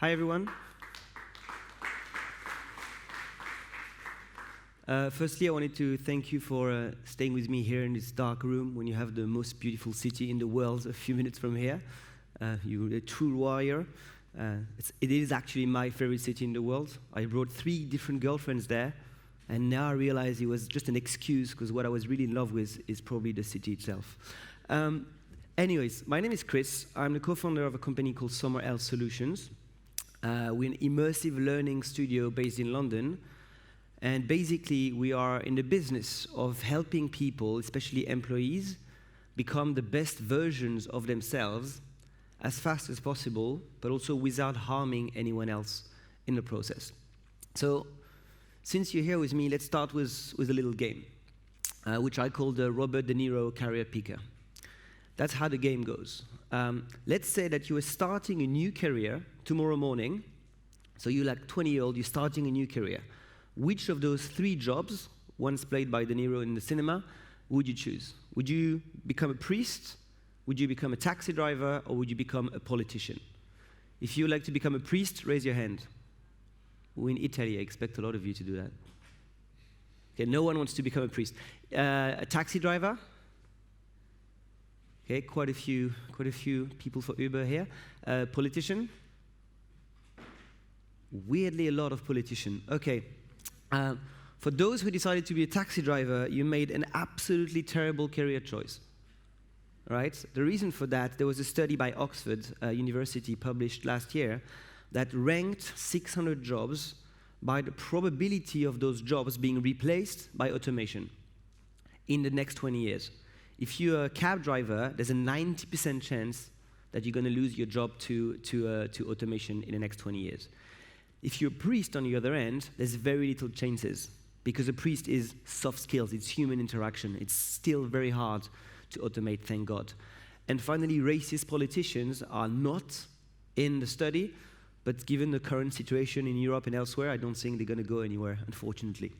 Hi, everyone. Firstly, I wanted to thank you for staying with me here in this dark room when you have the most beautiful city in the world a few minutes from here. You're a true warrior. It is actually my favorite city in the world. I brought 3 different girlfriends there, and now I realize it was just an excuse because what I was really in love with is probably the city itself. Anyways, my name is Chris. I'm the co-founder of a company called Somewhere Else Solutions. We're an immersive learning studio based in London. And basically, we are in the business of helping people, especially employees, become the best versions of themselves as fast as possible, but also without harming anyone else in the process. So, since you're here with me, let's start with a little game, which I call the Robert De Niro career picker. That's how the game goes. Let's say that you are starting a new career tomorrow morning. So you're like 20-year-old, you're starting a new career. Which of those 3 jobs, once played by De Niro in the cinema, would you choose? Would you become a priest? Would you become a taxi driver? Or would you become a politician? If you would like to become a priest, raise your hand. We're in Italy, I expect a lot of you to do that. Okay, no one wants to become a priest. A taxi driver? Okay, quite a few people for Uber here. Politician? Weirdly, a lot of politicians. Okay. For those who decided to be a taxi driver, you made an absolutely terrible career choice. Right? The reason for that, there was a study by Oxford University published last year that ranked 600 jobs by the probability of those jobs being replaced by automation in the next 20 years. If you're a cab driver, there's a 90% chance that you're going to lose your job to automation in the next 20 years. If you're a priest on the other end, there's very little chances because a priest is soft skills, it's human interaction. It's still very hard to automate, thank God. And finally, racist politicians are not in the study, but given the current situation in Europe and elsewhere, I don't think they're going to go anywhere, unfortunately.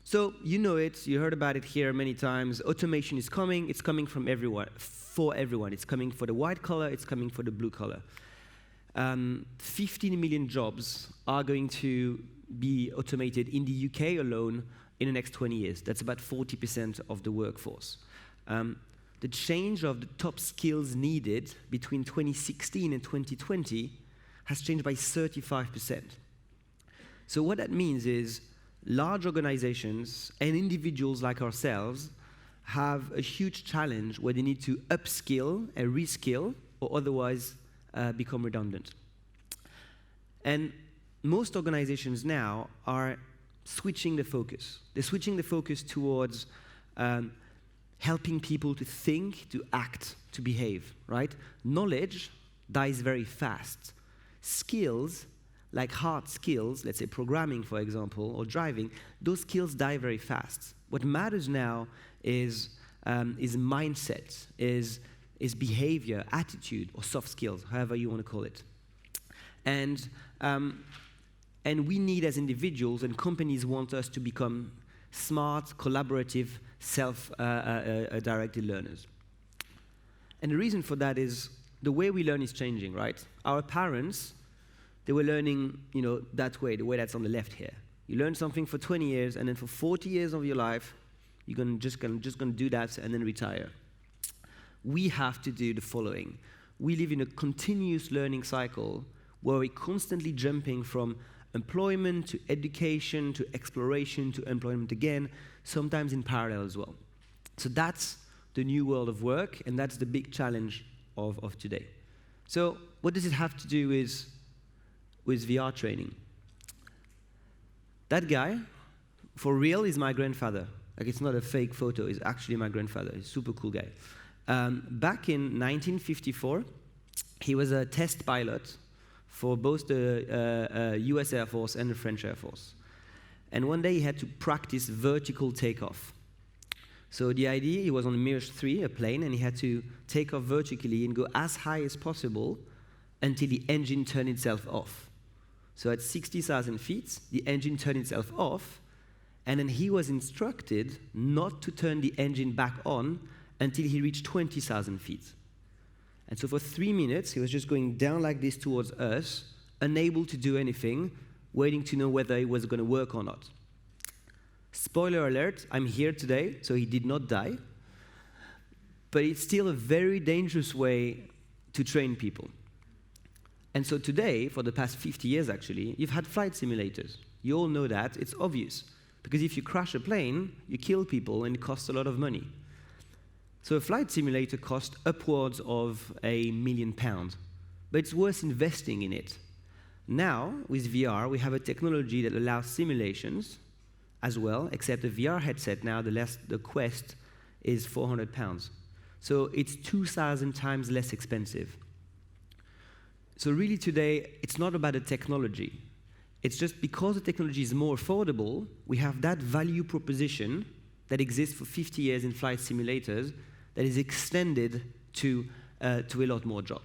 So you know it, you heard about it here many times. Automation is coming, it's coming from everyone, for everyone. It's coming for the white collar, it's coming for the blue collar. 15 million jobs are going to be automated in the UK alone in the next 20 years. That's about 40% of the workforce. The change of the top skills needed between 2016 and 2020 has changed by 35%. So what that means is large organizations and individuals like ourselves have a huge challenge where they need to upskill and reskill or otherwise become redundant. And most organizations now are switching the focus. They're switching the focus towards helping people to think, to act, to behave, right? Knowledge dies very fast. Skills, like hard skills, let's say programming, for example, or driving, those skills die very fast. What matters now is mindset, is behavior, attitude, or soft skills, however you want to call it. And we need, as individuals, and companies want us to become smart, collaborative, self-directed learners. And the reason for that is the way we learn is changing, right? Our parents, they were learning, that way, the way that's on the left here. You learn something for 20 years, and then for 40 years of your life, you're just going to do that and then retire. We have to do the following. We live in a continuous learning cycle where we're constantly jumping from employment to education to exploration to employment again, sometimes in parallel as well. So that's the new world of work, and that's the big challenge of today. So what does it have to do with VR training? That guy, for real, is my grandfather. Like, it's not a fake photo, it's actually my grandfather. He's a super cool guy. Back in 1954, he was a test pilot for both the US Air Force and the French Air Force. And one day he had to practice vertical takeoff. So the idea, he was on Mirage 3, a plane, and he had to take off vertically and go as high as possible until the engine turned itself off. So at 60,000 feet, the engine turned itself off, and then he was instructed not to turn the engine back on until he reached 20,000 feet. And so for 3 minutes, he was just going down like this towards us, unable to do anything, waiting to know whether it was going to work or not. Spoiler alert, I'm here today, so he did not die. But it's still a very dangerous way to train people. And so today, for the past 50 years actually, you've had flight simulators. You all know that, it's obvious. Because if you crash a plane, you kill people and it costs a lot of money. So a flight simulator costs upwards of £1 million. But it's worth investing in it. Now, with VR, we have a technology that allows simulations as well, except the VR headset now, the Quest, is £400. So it's 2,000 times less expensive. So really today, it's not about the technology. It's just because the technology is more affordable, we have that value proposition that exists for 50 years in flight simulators that is extended to a lot more job.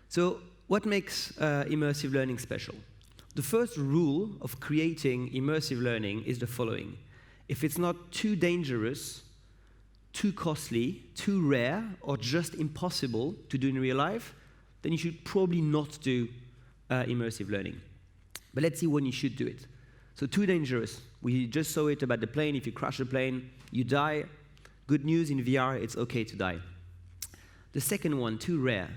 So what makes immersive learning special? The first rule of creating immersive learning is the following. If it's not too dangerous, too costly, too rare, or just impossible to do in real life, then you should probably not do immersive learning. But let's see when you should do it. So too dangerous. We just saw it about the plane. If you crash a plane, you die. Good news, in VR, it's okay to die. The second one, too rare.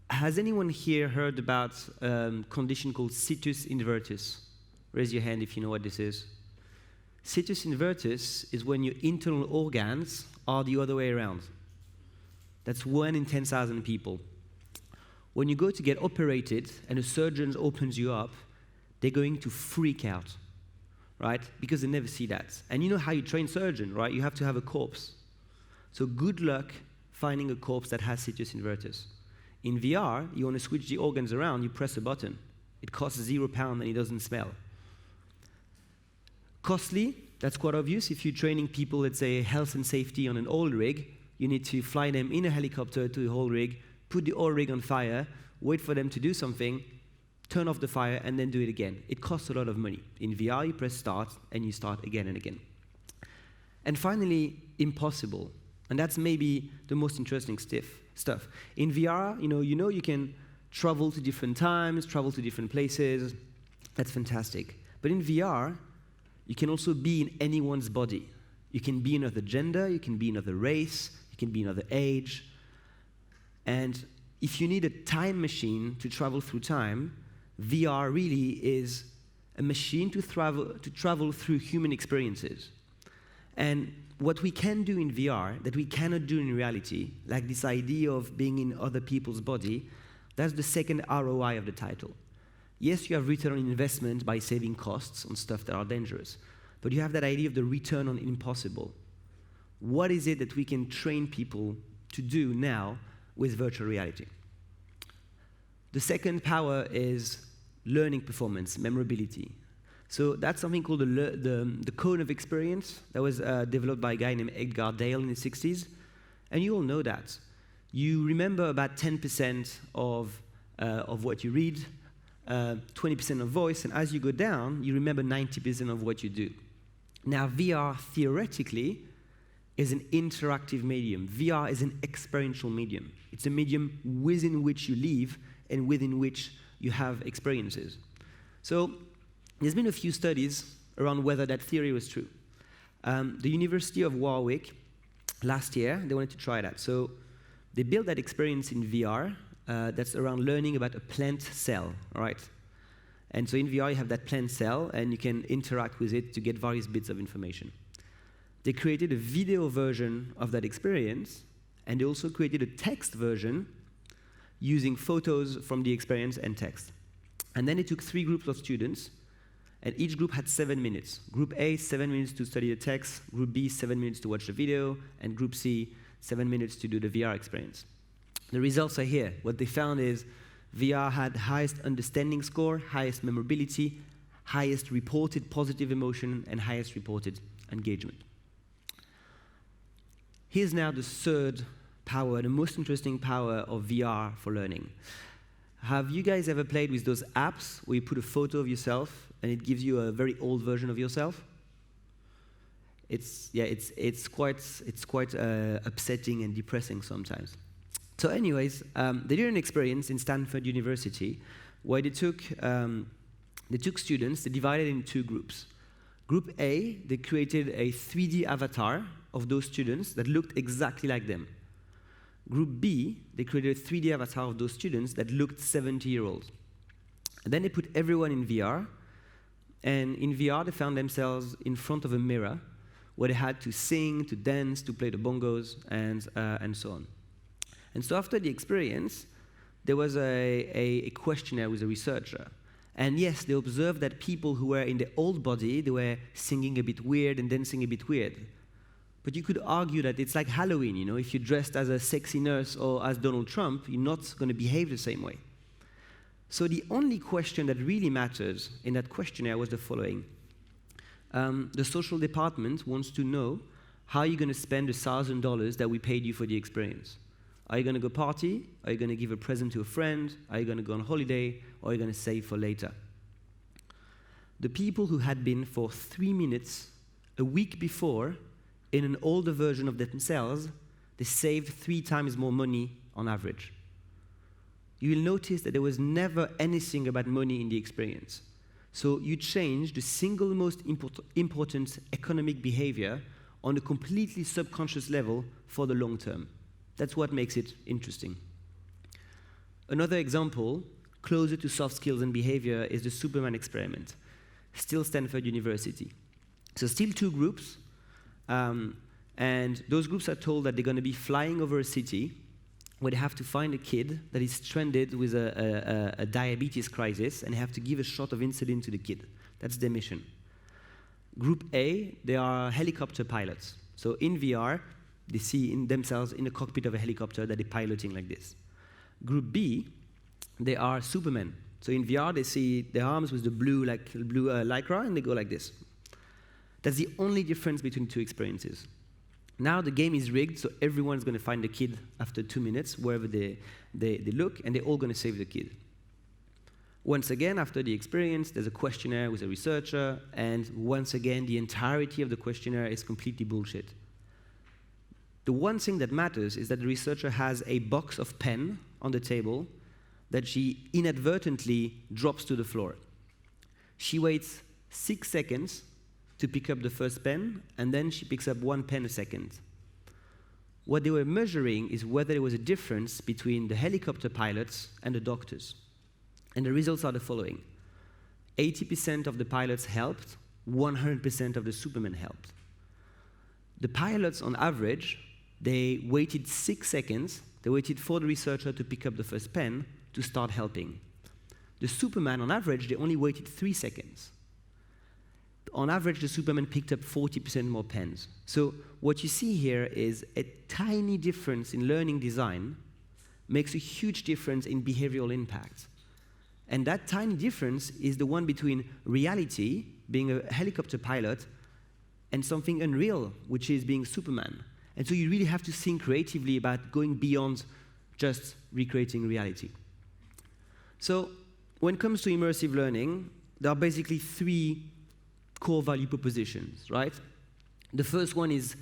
Has anyone here heard about a condition called Situs Inversus? Raise your hand if you know what this is. Situs Inversus is when your internal organs are the other way around. That's 1 in 10,000 people. When you go to get operated and a surgeon opens you up, they're going to freak out, right? Because they never see that. And you know how you train surgeon, right? You have to have a corpse. So good luck finding a corpse that has Situs Inversus. In VR, you want to switch the organs around, you press a button. It costs £0 and it doesn't smell. Costly, that's quite obvious. If you're training people, let's say health and safety on an oil rig, you need to fly them in a helicopter to the oil rig, put the oil rig on fire, wait for them to do something, turn off the fire, and then do it again. It costs a lot of money. In VR, you press start, and you start again and again. And finally, impossible. And that's maybe the most interesting stuff. In VR, you know you can travel to different times, travel to different places. That's fantastic. But in VR, you can also be in anyone's body. You can be another gender, you can be another race, you can be another age. And if you need a time machine to travel through time, VR really is a machine to travel through human experiences. And what we can do in VR that we cannot do in reality, like this idea of being in other people's body, that's the second ROI of the title. Yes, you have return on investment by saving costs on stuff that are dangerous, but you have that idea of the return on impossible. What is it that we can train people to do now with virtual reality? The second power is learning performance, memorability. So that's something called the cone of experience that was developed by a guy named Edgar Dale in the 60s. And you all know that. You remember about 10% of what you read, 20% of voice, and as you go down, you remember 90% of what you do. Now, VR, theoretically, is an interactive medium. VR is an experiential medium. It's a medium within which you live and within which you have experiences. So there's been a few studies around whether that theory was true. The University of Warwick, last year, they wanted to try that. So they built that experience in VR that's around learning about a plant cell, right? And so in VR, you have that plant cell, and you can interact with it to get various bits of information. They created a video version of that experience, and they also created a text version using photos from the experience and text. And then they took 3 groups of students, and each group had 7 minutes. Group A, 7 minutes to study the text. Group B, 7 minutes to watch the video. And Group C, 7 minutes to do the VR experience. The results are here. What they found is VR had highest understanding score, highest memorability, highest reported positive emotion, and highest reported engagement. Here's now the third power, the most interesting power of VR for learning. Have you guys ever played with those apps where you put a photo of yourself and it gives you a very old version of yourself? It's quite upsetting and depressing sometimes. So anyways, they did an experience in Stanford University where they took students, they divided in two groups. Group A, they created a 3D avatar of those students that looked exactly like them. Group B, they created a 3D avatar of those students that looked 70-year-olds. And then they put everyone in VR, and in VR they found themselves in front of a mirror where they had to sing, to dance, to play the bongos, and so on. And so after the experience, there was a questionnaire with a researcher. And yes, they observed that people who were in the old body, they were singing a bit weird and dancing a bit weird. But you could argue that it's like Halloween, you know, if you're dressed as a sexy nurse or as Donald Trump, you're not going to behave the same way. So the only question that really matters in that questionnaire was the following. The social department wants to know how you're going to spend the $1,000 that we paid you for the experience. Are you going to go party? Are you going to give a present to a friend? Are you going to go on holiday? Or are you going to save for later? The people who had been for 3 minutes a week before in an older version of themselves, they saved 3 times more money on average. You will notice that there was never anything about money in the experience. So you change the single most important economic behavior on a completely subconscious level for the long term. That's what makes it interesting. Another example, closer to soft skills and behavior, is the Superman experiment, still Stanford University. So still 2 groups, and those groups are told that they're going to be flying over a city where they have to find a kid that is stranded with a diabetes crisis, and they have to give a shot of insulin to the kid. That's their mission. Group A, they are helicopter pilots. So in VR, they see themselves in the cockpit of a helicopter that they're piloting like this. Group B, they are Superman. So in VR, they see their arms with the blue lycra, and they go like this. That's the only difference between 2 experiences. Now the game is rigged, so everyone's going to find the kid after 2 minutes, wherever they look, and they're all going to save the kid. Once again, after the experience, there's a questionnaire with a researcher, and once again, the entirety of the questionnaire is completely bullshit. The one thing that matters is that the researcher has a box of pen on the table that she inadvertently drops to the floor. She waits 6 seconds to pick up the first pen, and then she picks up 1 pen a second. What they were measuring is whether there was a difference between the helicopter pilots and the doctors. And the results are the following. 80% of the pilots helped, 100% of the Supermen helped. The pilots, on average, they waited 6 seconds, they waited for the researcher to pick up the first pen to start helping. The Superman, on average, they only waited 3 seconds. On average, the Superman picked up 40% more pens. So what you see here is a tiny difference in learning design makes a huge difference in behavioral impact. And that tiny difference is the one between reality, being a helicopter pilot, and something unreal, which is being Superman. And so you really have to think creatively about going beyond just recreating reality. So when it comes to immersive learning, there are basically 3 core value propositions, right? The first one is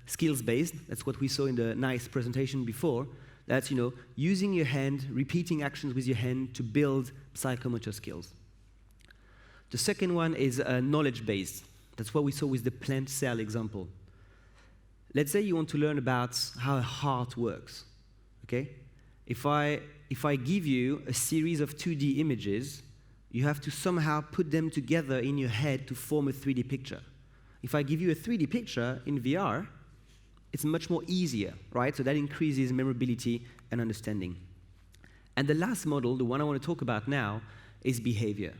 skills-based. That's what we saw in the nice presentation before. That's, using your hand, repeating actions with your hand to build psychomotor skills. The second one is knowledge-based. That's what we saw with the plant cell example. Let's say you want to learn about how a heart works, okay? If I give you a series of 2D images, you have to somehow put them together in your head to form a 3D picture. If I give you a 3D picture in VR, it's much more easier, right? So that increases memorability and understanding. And the last model, the one I want to talk about now, is behavior.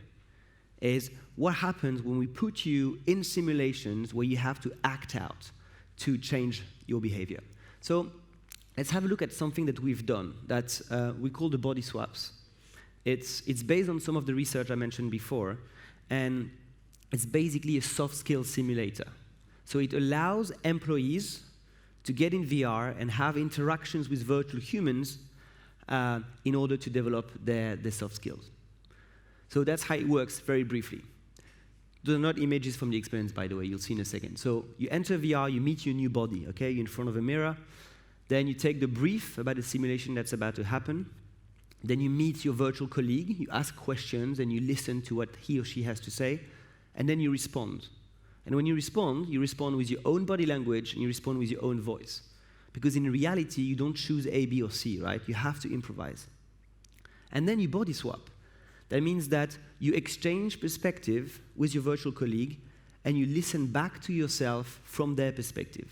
Is what happens when we put you in simulations where you have to act out to change your behavior. So let's have a look at something that we've done that we call the BODYSWAPS. It's based on some of the research I mentioned before, and it's basically a soft skills simulator. So it allows employees to get in VR and have interactions with virtual humans in order to develop their soft skills. So that's how it works very briefly. Those are not images from the experience, by the way, you'll see in a second. So you enter VR, you meet your new body, okay? You're in front of a mirror, Then you take the brief about the simulation that's about to happen. Then you meet your virtual colleague, you ask questions, and you listen to what he or she has to say, and then you respond. And when you respond with your own body language, and you respond with your own voice. Because in reality, you don't choose A, B, or C, right? You have to improvise. And then you body swap. That means that you exchange perspective with your virtual colleague, and you listen back to yourself from their perspective.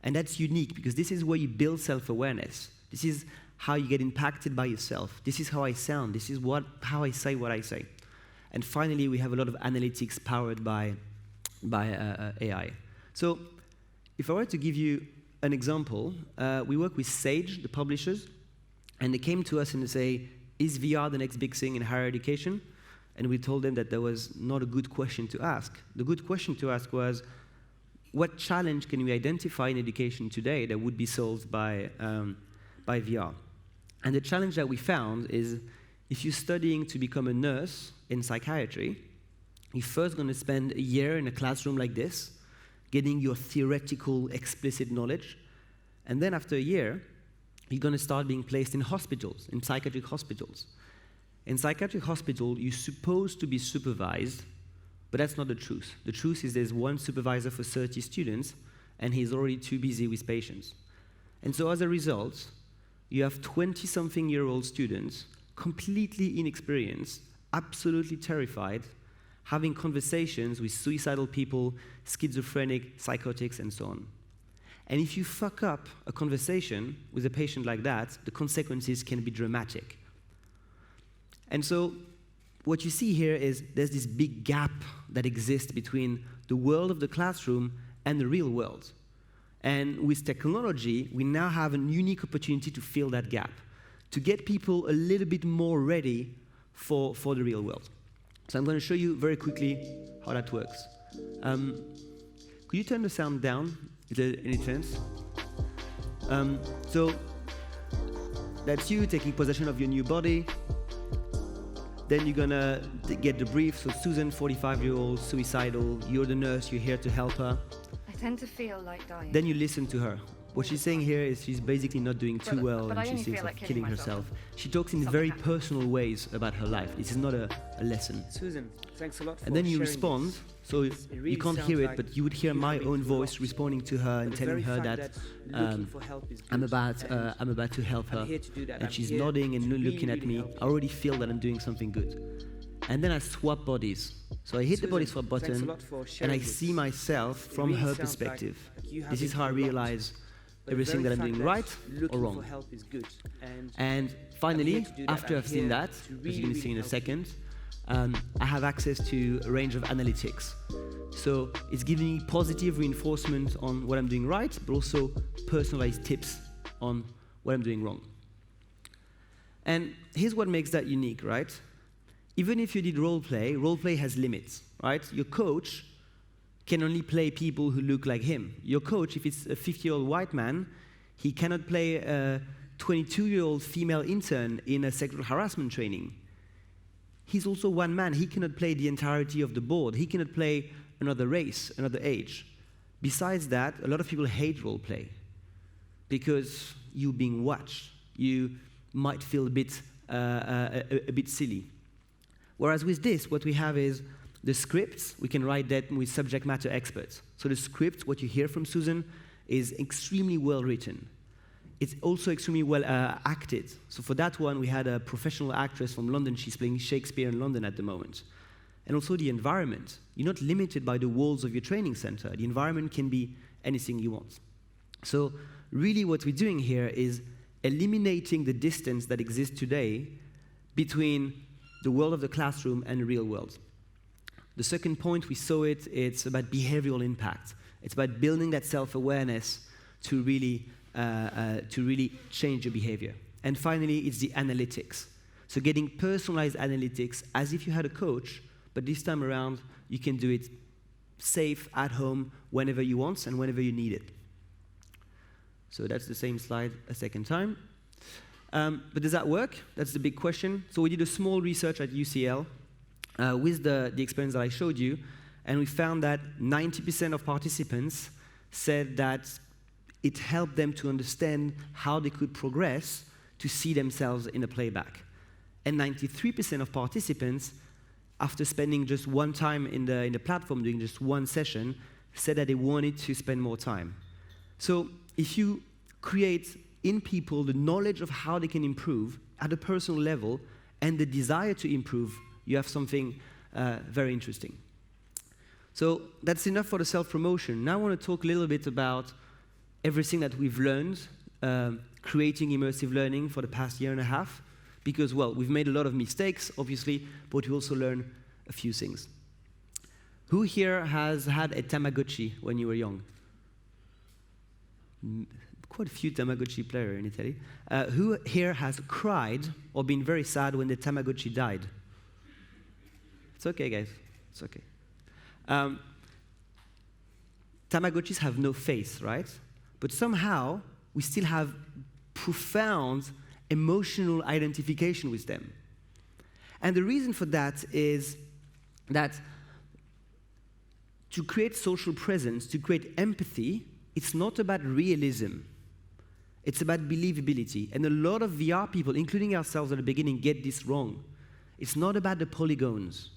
And that's unique, because this is where you build self-awareness. This is how you get impacted by yourself. This is how I sound. This is how I say what I say. And finally, we have a lot of analytics powered by AI. So if I were to give you an example, we work with Sage, the publishers, and they came to us and they say, is VR the next big thing in higher education? And we told them that that was not a good question to ask. The good question to ask was, what challenge can we identify in education today that would be solved by VR? And the challenge that we found is, if you're studying to become a nurse in psychiatry, you're first going to spend a year in a classroom like this, getting your theoretical, explicit knowledge. And then after a year, you're going to start being placed in hospitals, in psychiatric hospitals. In psychiatric hospital, you're supposed to be supervised, but that's not the truth. The truth is there's one supervisor for 30 students, and he's already too busy with patients. And so as a result, you have 20-something-year-old students, completely inexperienced, absolutely terrified, having conversations with suicidal people, schizophrenic, psychotics, and so on. And if you fuck up a conversation with a patient like that, the consequences can be dramatic. And so what you see here is there's this big gap that exists between the world of the classroom and the real world. And with technology, we now have a unique opportunity to fill that gap, to get people a little bit more ready for the real world. So I'm going to show you very quickly how that works. Could you turn the sound down? Is there any chance? So that's you taking possession of your new body. Then you're going to get the brief. So Susan, 45-year-old, suicidal. You're the nurse. You're here to help her. I tend to feel like dying. Then you listen to her. What she's saying here is she's basically not doing too well, and she's thinks of killing herself. She talks in very personal ways about her life. This is not a lesson. Susan, thanks a lot for And then you sharing respond, this. so Really you can't hear it, like but you would hear my own voice responding to her and telling her that I'm about to help her, and she's nodding and looking at me. I already feel that I'm doing something good. And then I swap bodies. So I hit the body swap button, and I see myself from her perspective. This is how I realize everything that I'm doing right or wrong. And finally, after I've seen that, as you're going to see in a second, I have access to a range of analytics. So it's giving me positive reinforcement on what I'm doing right, but also personalized tips on what I'm doing wrong. And here's what makes that unique, right? Even if you did role play has limits, right? Your coach can only play people who look like him. Your coach, if it's a 50-year-old white man, he cannot play a 22-year-old female intern in a sexual harassment training. He's also one man. He cannot play the entirety of the board. He cannot play another race, another age. Besides that, a lot of people hate role play because you're being watched. You might feel a bit silly. Whereas with this, what we have is the scripts. We can write that with subject matter experts. So the script, what you hear from Susan, is extremely well written. It's also extremely well acted. So for that one, we had a professional actress from London. She's playing Shakespeare in London at the moment. And also the environment. You're not limited by the walls of your training center. The environment can be anything you want. So really what we're doing here is eliminating the distance that exists today between the world of the classroom and the real world. The second point, we saw it, it's about behavioral impact. It's about building that self-awareness to really change your behavior. And finally, it's the analytics. So getting personalized analytics as if you had a coach, but this time around, you can do it safe, at home, whenever you want and whenever you need it. So that's the same slide a second time. But does that work? That's the big question. So we did a small research at UCL with the experience that I showed you, and we found that 90% of participants said that it helped them to understand how they could progress to see themselves in a playback. And 93% of participants, after spending just one time in the platform, doing just one session, said that they wanted to spend more time. So if you create in people the knowledge of how they can improve at a personal level and the desire to improve, you have something very interesting. So that's enough for the self-promotion. Now I want to talk a little bit about everything that we've learned creating immersive learning for the past year and a half. Because, well, we've made a lot of mistakes, obviously, but we also learned a few things. Who here has had a Tamagotchi when you were young? Quite a few Tamagotchi players in Italy. Who here has cried or been very sad when the Tamagotchi died? It's okay, guys. It's okay. Tamagotchis have no face, right? But somehow, we still have profound emotional identification with them. And the reason for that is that to create social presence, to create empathy, it's not about realism. It's about believability. And a lot of VR people, including ourselves at the beginning, get this wrong. It's not about the polygons.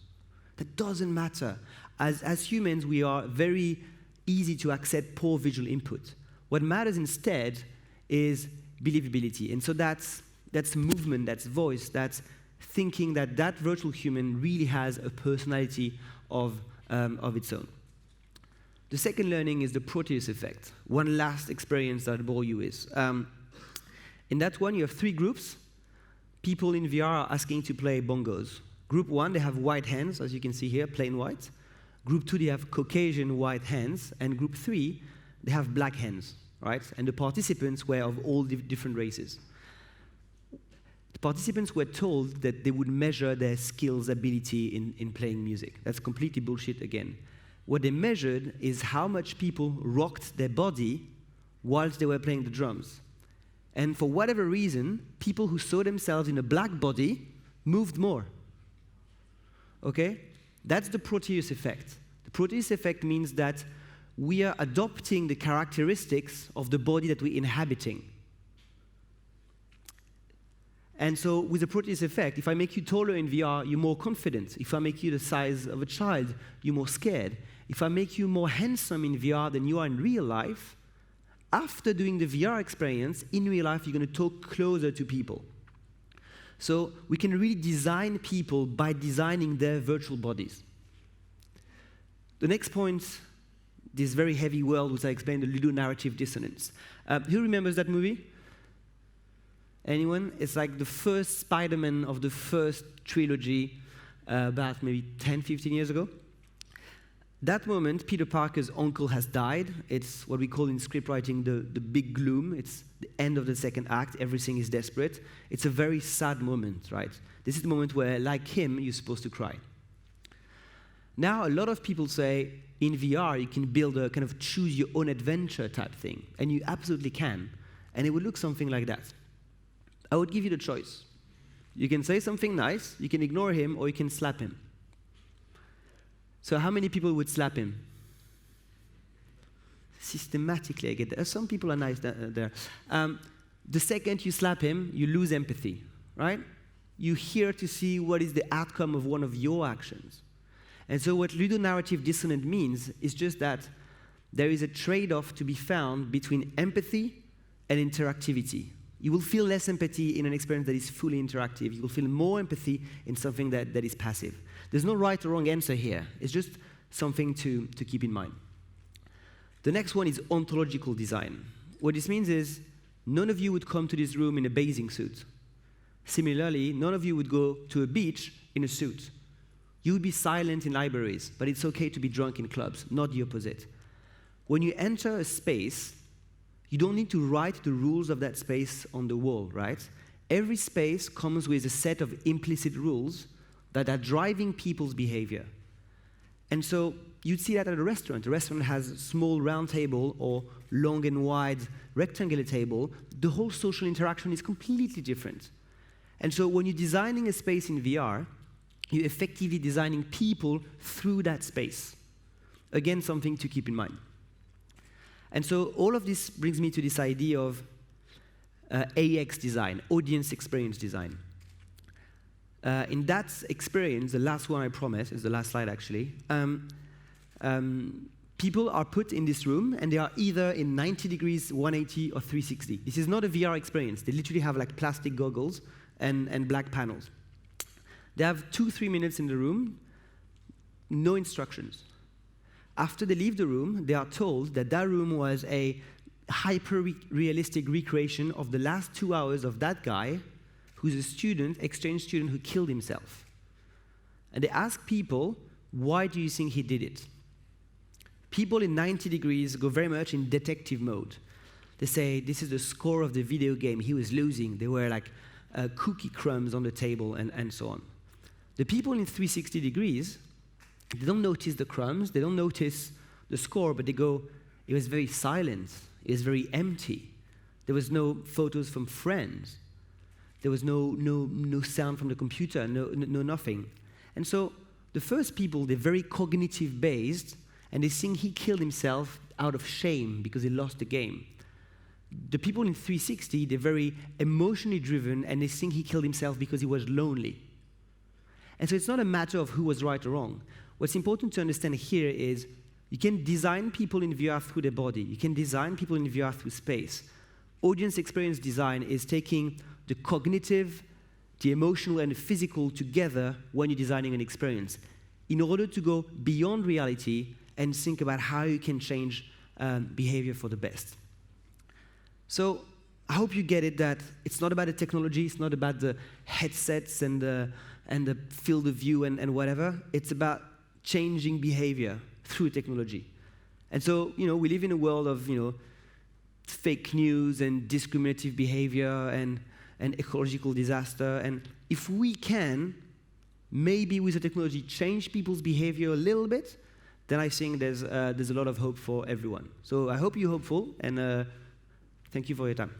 That doesn't matter. As humans, we are very easy to accept poor visual input. What matters instead is believability. And so that's movement, that's voice, that's thinking that that virtual human really has a personality of its own. The second learning is the Proteus Effect. One last experience that I'll bore you with. In that one, you have 3 groups. People in VR are asking to play bongos. Group 1, they have white hands, as you can see here, plain white. Group 2, they have Caucasian white hands. And group 3, they have black hands, right? And the participants were of all different races. The participants were told that they would measure their skills, ability in playing music. That's completely bullshit again. What they measured is how much people rocked their body whilst they were playing the drums. And for whatever reason, people who saw themselves in a black body moved more. Okay? That's the Proteus Effect. The Proteus Effect means that we are adopting the characteristics of the body that we're inhabiting. And so with the Proteus Effect, if I make you taller in VR, you're more confident. If I make you the size of a child, you're more scared. If I make you more handsome in VR than you are in real life, after doing the VR experience, in real life, you're going to talk closer to people. So we can really design people by designing their virtual bodies. The next point, this very heavy world, which I explained, the ludonarrative dissonance. Who remembers that movie? Anyone? It's like the first Spider-Man of the first trilogy, about maybe 10, 15 years ago. That moment, Peter Parker's uncle has died. It's what we call in script writing the big gloom. It's the end of the second act. Everything is desperate. It's a very sad moment, right? This is the moment where, like him, you're supposed to cry. Now, a lot of people say, in VR, you can build a kind of choose-your-own-adventure type thing. And you absolutely can. And it would look something like that. I would give you the choice. You can say something nice, you can ignore him, or you can slap him. So how many people would slap him? Systematically, I get that. Some people are nice there. The second you slap him, you lose empathy, right? You're here to see what is the outcome of one of your actions. And so what ludonarrative dissonance means is just that there is a trade-off to be found between empathy and interactivity. You will feel less empathy in an experience that is fully interactive. You will feel more empathy in something that is passive. There's no right or wrong answer here. It's just something to keep in mind. The next one is ontological design. What this means is none of you would come to this room in a bathing suit. Similarly, none of you would go to a beach in a suit. You would be silent in libraries, but it's okay to be drunk in clubs, not the opposite. When you enter a space, you don't need to write the rules of that space on the wall, right? Every space comes with a set of implicit rules that are driving people's behavior. And so you'd see that at a restaurant. A restaurant has a small round table or long and wide rectangular table. The whole social interaction is completely different. And so when you're designing a space in VR, you're effectively designing people through that space. Again, something to keep in mind. And so all of this brings me to this idea of AX design, audience experience design. In that experience, the last one I promise, is the last slide actually, people are put in this room and they are either in 90 degrees, 180 or 360. This is not a VR experience. They literally have like plastic goggles and black panels. They have 2-3 minutes in the room, no instructions. After they leave the room, they are told that that room was a hyper-realistic recreation of the last 2 hours of that guy who's a student, exchange student, who killed himself. And they ask people, why do you think he did it? People in 90 degrees go very much in detective mode. They say, this is the score of the video game, he was losing. There were like cookie crumbs on the table and so on. The people in 360 degrees, they don't notice the crumbs, they don't notice the score, but they go, it was very silent, it was very empty. There was no photos from friends. There was no sound from the computer, no nothing. And so the first people, they're very cognitive based, and they think he killed himself out of shame because he lost the game. The people in 360, they're very emotionally driven, and they think he killed himself because he was lonely. And so it's not a matter of who was right or wrong. What's important to understand here is you can design people in VR through their body. You can design people in VR through space. Audience experience design is taking the cognitive, the emotional, and the physical together when you're designing an experience in order to go beyond reality and think about how you can change behavior for the best. So I hope you get it that it's not about the technology, it's not about the headsets and the field of view and whatever. It's about changing behavior through technology. And so, we live in a world of, fake news and discriminative behavior and ecological disaster. And if we can, maybe with the technology, change people's behavior a little bit, then I think there's a lot of hope for everyone. So I hope you're hopeful, and thank you for your time.